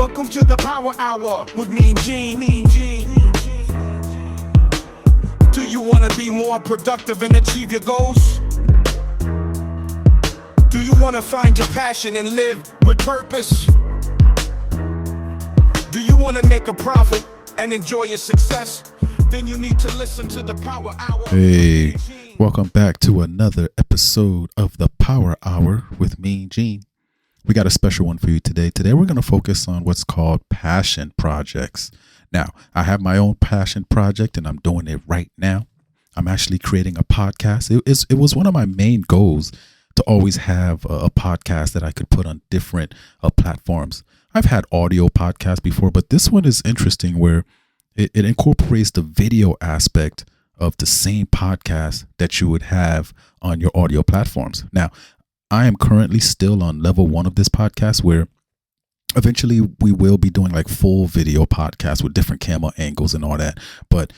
Welcome to the Power Hour with me, Gene. Do you want to be more productive and achieve your goals? Do you want to find your passion and live with purpose? Do you want to make a profit and enjoy your success? Then you need to listen to the Power Hour. Hey, welcome back to another episode of the Power Hour with me, Gene. We got a special one for you today. Today, we're going to focus on what's called passion projects. Now, I have my own passion project and I'm doing it right now. I'm actually creating a podcast. It was one of my main goals to always have a podcast that I could put on different platforms. I've had audio podcasts before, but this one is interesting where it incorporates the video aspect of the same podcast that you would have on your audio platforms. Now, I am currently still on level 1 of this podcast where eventually we will be doing like full video podcasts with different camera angles and all that. But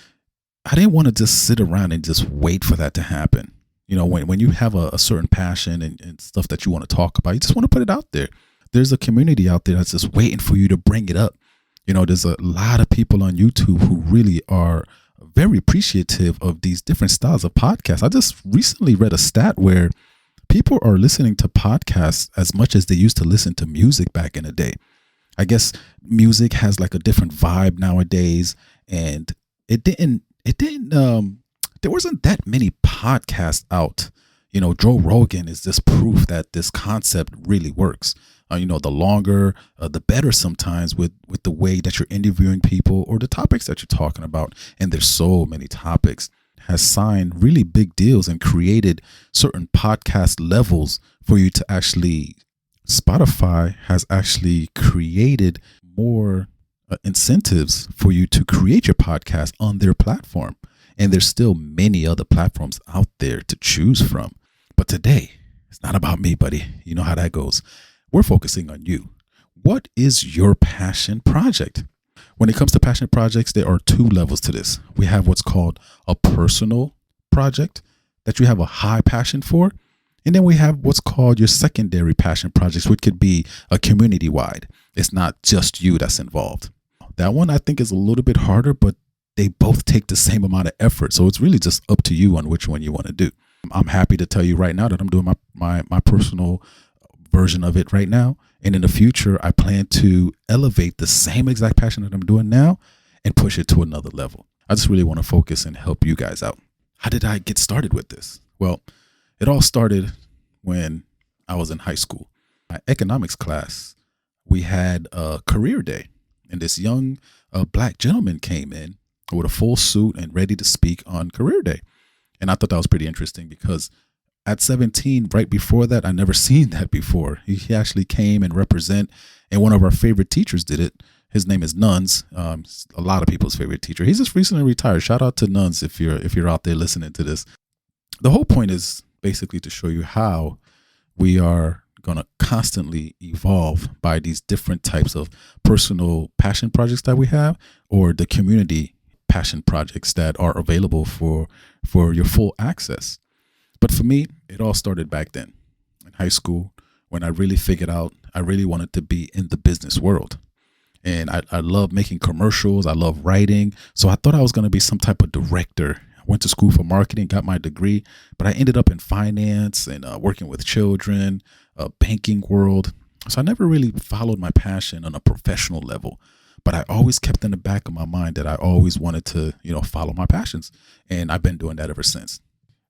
I didn't want to just sit around and just wait for that to happen. You know, when you have a certain passion and stuff that you want to talk about, you just want to put it out there. There's a community out there that's just waiting for you to bring it up. You know, there's a lot of people on YouTube who really are very appreciative of these different styles of podcasts. I just recently read a stat where people are listening to podcasts as much as they used to listen to music back in the day. I guess music has like a different vibe nowadays, and there wasn't that many podcasts out. You know, Joe Rogan is just proof that this concept really works. You know, the longer, the better sometimes with the way that you're interviewing people or the topics that you're talking about. And there's so many topics. Has signed really big deals and created certain podcast levels for you to actually. Spotify has actually created more incentives for you to create your podcast on their platform. And there's still many other platforms out there to choose from. But today, it's not about me, buddy. You know how that goes. We're focusing on you. What is your passion project? When it comes to passion projects, there are 2 levels to this. We have what's called a personal project that you have a high passion for. And then we have what's called your secondary passion projects, which could be a community-wide. It's not just you that's involved. That one I think is a little bit harder, but they both take the same amount of effort. So it's really just up to you on which one you want to do. I'm happy to tell you right now that I'm doing my personal version of it right now. And in the future, I plan to elevate the same exact passion that I'm doing now and push it to another level. I just really want to focus and help you guys out. How did I get started with this? Well, it all started when I was in high school. My economics class, we had a career day, and this young black gentleman came in with a full suit and ready to speak on career day. And I thought that was pretty interesting because at 17, right before that, I never seen that before. He actually came and represent, and one of our favorite teachers did it. His name is Nuns. A lot of people's favorite teacher. He's just recently retired. Shout out to Nuns if you're out there listening to this. The whole point is basically to show you how we are going to constantly evolve by these different types of personal passion projects that we have, or the community passion projects that are available for your full access. But for me, it all started back then in high school when I really figured out I really wanted to be in the business world. And I love making commercials. I love writing. So I thought I was going to be some type of director. I went to school for marketing, got my degree, but I ended up in finance and working with children, banking world. So I never really followed my passion on a professional level. But I always kept in the back of my mind that I always wanted to, follow my passions. And I've been doing that ever since.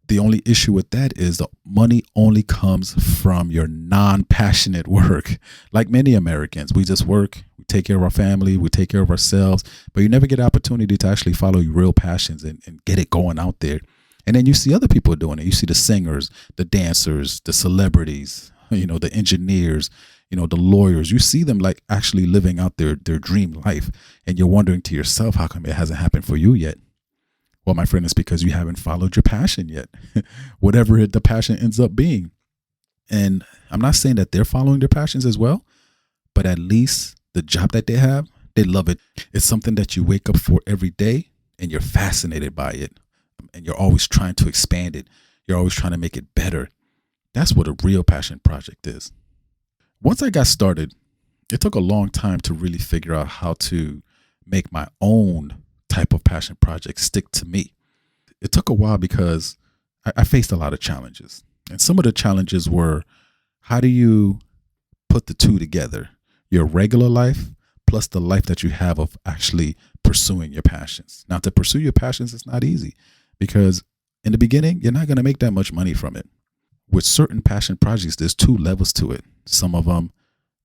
The only issue with that is the money only comes from your non-passionate work. Like many Americans, we just work, we take care of our family, we take care of ourselves, but you never get an opportunity to actually follow your real passions and get it going out there. And then you see other people doing it. You see the singers, the dancers, the celebrities, the engineers, the lawyers. You see them like actually living out their dream life. And you're wondering to yourself, how come it hasn't happened for you yet? Well, my friend, it's because you haven't followed your passion yet, whatever the passion ends up being. And I'm not saying that they're following their passions as well, but at least the job that they have, they love it. It's something that you wake up for every day and you're fascinated by it. And you're always trying to expand it. You're always trying to make it better. That's what a real passion project is. Once I got started, It took a long time to really figure out how to make my own type of passion project stick to me. It took a while because I faced a lot of challenges. And some of the challenges were, how do you put the two together? Your regular life plus the life that you have of actually pursuing your passions. Now, to pursue your passions is not easy because in the beginning, you're not going to make that much money from it. With certain passion projects, there's two levels to it. Some of them,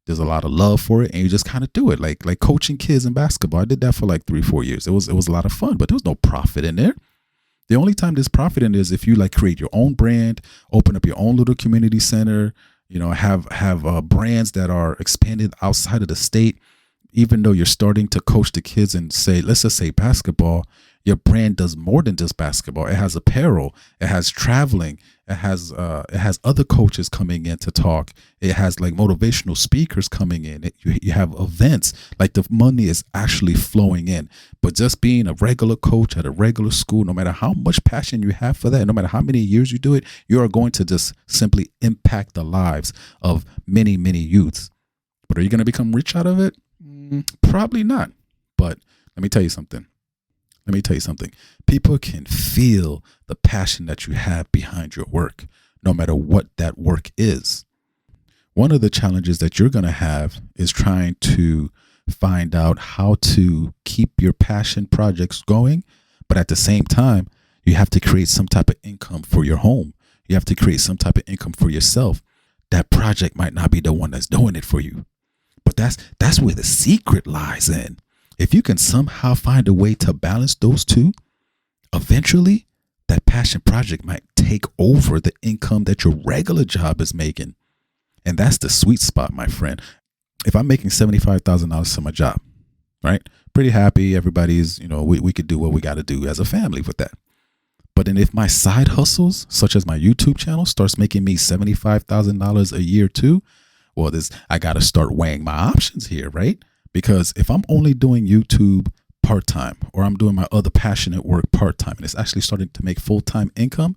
there's a lot of love for it, and you just kind of do it. Like coaching kids in basketball. I did that for like 3-4 years. It was a lot of fun, but there was no profit in there. The only time there's profit in it is if you like create your own brand, open up your own little community center, have brands that are expanded outside of the state. Even though you're starting to coach the kids and say, let's just say basketball, your brand does more than just basketball. It has apparel, it has traveling, it has other coaches coming in to talk. It has like motivational speakers coming in. You have events. Like the money is actually flowing in. But just being a regular coach at a regular school, no matter how much passion you have for that, no matter how many years you do it, you are going to just simply impact the lives of many, many youths. But are you going to become rich out of it? Probably not. But let me tell you something. People can feel the passion that you have behind your work, no matter what that work is. One of the challenges that you're going to have is trying to find out how to keep your passion projects going. But at the same time, you have to create some type of income for your home. You have to create some type of income for yourself. That project might not be the one that's doing it for you. But that's where the secret lies in. If you can somehow find a way to balance those two, eventually that passion project might take over the income that your regular job is making. And that's the sweet spot, my friend. If I'm making $75,000 from my job, right? Pretty happy. Everybody's, we could do what we got to do as a family with that. But then if my side hustles, such as my YouTube channel, starts making me $75,000 a year too, well, I got to start weighing my options here, right? Because if I'm only doing YouTube part-time or I'm doing my other passionate work part-time and it's actually starting to make full-time income,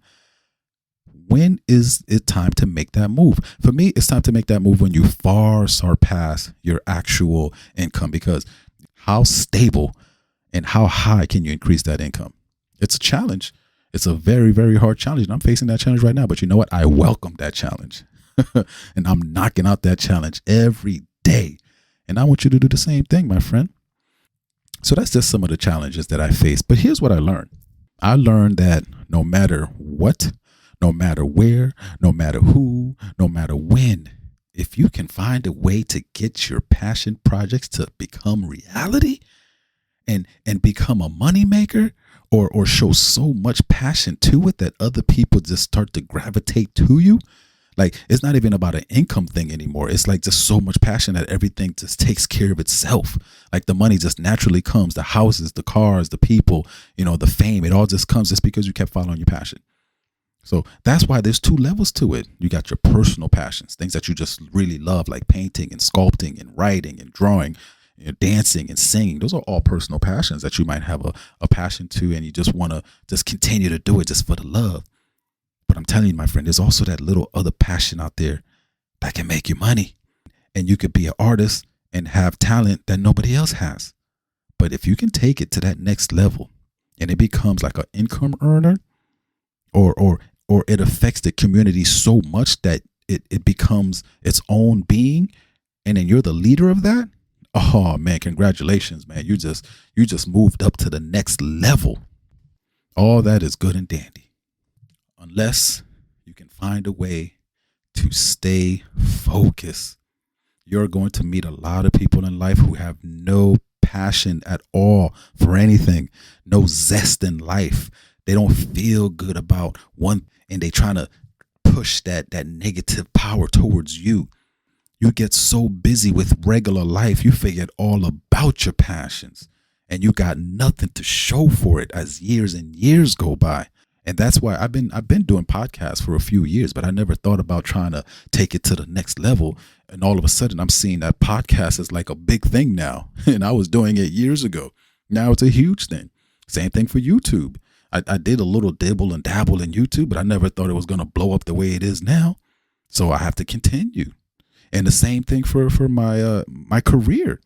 when is it time to make that move? For me, it's time to make that move when you far surpass your actual income, because how stable and how high can you increase that income? It's a challenge. It's a very, very hard challenge. And I'm facing that challenge right now. But you know what? I welcome that challenge. And I'm knocking out that challenge every day. And I want you to do the same thing, my friend. So that's just some of the challenges that I face. But here's what I learned. I learned that no matter what, no matter where, no matter who, no matter when, if you can find a way to get your passion projects to become reality and become a moneymaker, or show so much passion to it that other people just start to gravitate to you. Like, it's not even about an income thing anymore. It's like just so much passion that everything just takes care of itself. Like the money just naturally comes, the houses, the cars, the people, the fame, it all just comes just because you kept following your passion. So that's why there's two levels to it. You got your personal passions, things that you just really love, like painting and sculpting and writing and drawing, dancing and singing. Those are all personal passions that you might have a passion to, and you just want to just continue to do it just for the love. But I'm telling you, my friend, there's also that little other passion out there that can make you money. And you could be an artist and have talent that nobody else has. But if you can take it to that next level and it becomes like an income earner, or it affects the community so much that it becomes its own being, and then you're the leader of that, oh man, congratulations, man. You just moved up to the next level. All that is good and dandy. Unless you can find a way to stay focused, you're going to meet a lot of people in life who have no passion at all for anything, no zest in life. They don't feel good about one, and they trying to push that negative power towards you. You get so busy with regular life, you forget all about your passions, and you got nothing to show for it as years and years go by. And that's why I've been doing podcasts for a few years, but I never thought about trying to take it to the next level. And all of a sudden, I'm seeing that podcast is like a big thing now. And I was doing it years ago. Now it's a huge thing. Same thing for YouTube. I did a little dibble and dabble in YouTube, but I never thought it was going to blow up the way it is now. So I have to continue. And the same thing for my career.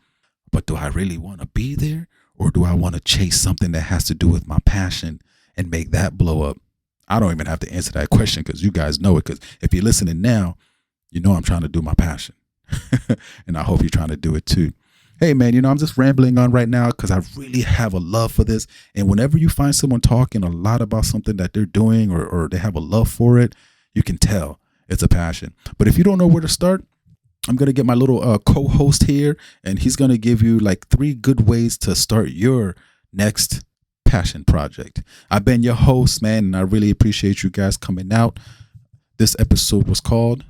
But do I really want to be there, or do I want to chase something that has to do with my passion and make that blow up? I don't even have to answer that question because you guys know it. Because if you're listening now, you know I'm trying to do my passion. And I hope you're trying to do it too. Hey, man, I'm just rambling on right now because I really have a love for this. And whenever you find someone talking a lot about something that they're doing or they have a love for it, you can tell it's a passion. But if you don't know where to start, I'm going to get my little co-host here, and he's going to give you like 3 good ways to start your next passion project. I've been your host, man, and I really appreciate you guys coming out. This episode was called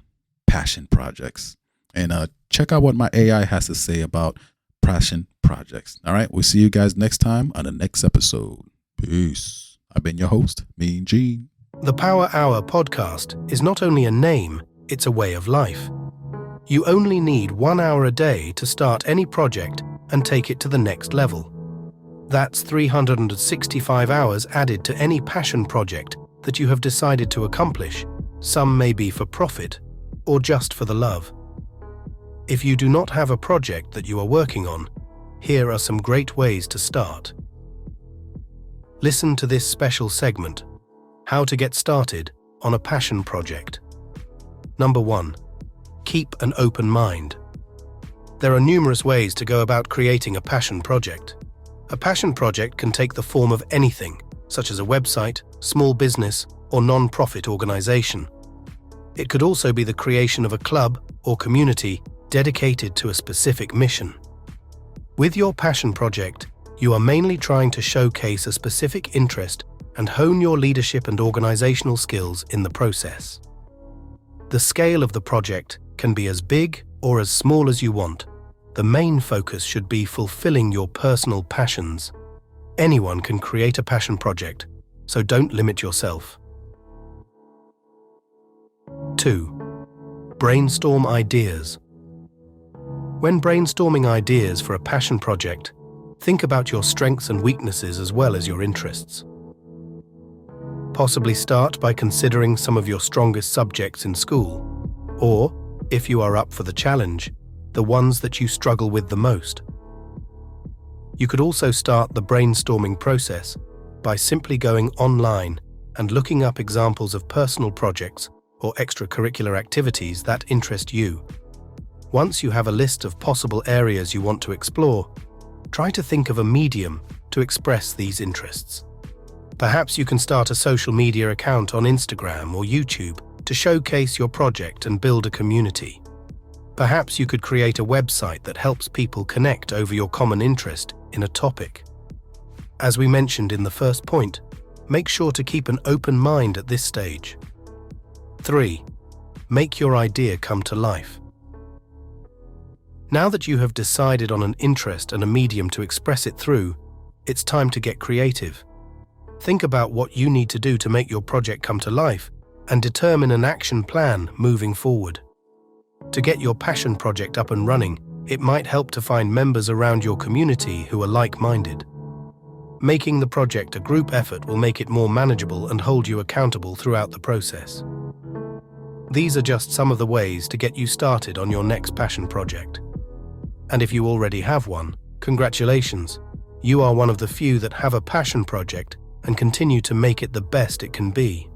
Passion Projects. And check out what my AI has to say about passion projects. All right. We'll see you guys next time on the next episode. Peace. I've been your host, Mean Gene. The Power Hour podcast is not only a name, it's a way of life. You only need 1 hour a day to start any project and take it to the next level. That's 365 hours added to any passion project that you have decided to accomplish. Some may be for profit or just for the love. If you do not have a project that you are working on, here are some great ways to start. Listen to this special segment, How to Get Started on a Passion Project. Number 1. Keep an open mind. There are numerous ways to go about creating a passion project. A passion project can take the form of anything, such as a website, small business, or non-profit organization. It could also be the creation of a club or community dedicated to a specific mission. With your passion project, you are mainly trying to showcase a specific interest and hone your leadership and organizational skills in the process. The scale of the project can be as big or as small as you want. The main focus should be fulfilling your personal passions. Anyone can create a passion project, so don't limit yourself. 2. Brainstorm ideas. When brainstorming ideas for a passion project, think about your strengths and weaknesses as well as your interests. Possibly start by considering some of your strongest subjects in school, or, if you are up for the challenge, the ones that you struggle with the most. You could also start the brainstorming process by simply going online and looking up examples of personal projects or extracurricular activities that interest you. Once you have a list of possible areas you want to explore, try to think of a medium to express these interests. Perhaps you can start a social media account on Instagram or YouTube to showcase your project and build a community. Perhaps you could create a website that helps people connect over your common interest in a topic. As we mentioned in the first point, make sure to keep an open mind at this stage. 3. Make your idea come to life. Now that you have decided on an interest and a medium to express it through, it's time to get creative. Think about what you need to do to make your project come to life and determine an action plan moving forward. To get your passion project up and running, it might help to find members around your community who are like-minded. Making the project a group effort will make it more manageable and hold you accountable throughout the process. These are just some of the ways to get you started on your next passion project. And if you already have one, congratulations. You are one of the few that have a passion project and continue to make it the best it can be.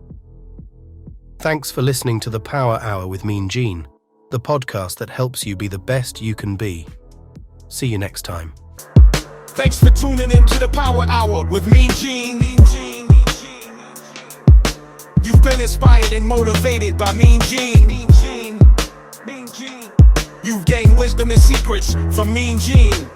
Thanks for listening to the Power Hour with Mean Gene, the podcast that helps you be the best you can be. See you next time. Thanks for tuning in to the Power Hour with Mean Gene. You've been inspired and motivated by Mean Gene. You've gained wisdom and secrets from Mean Gene.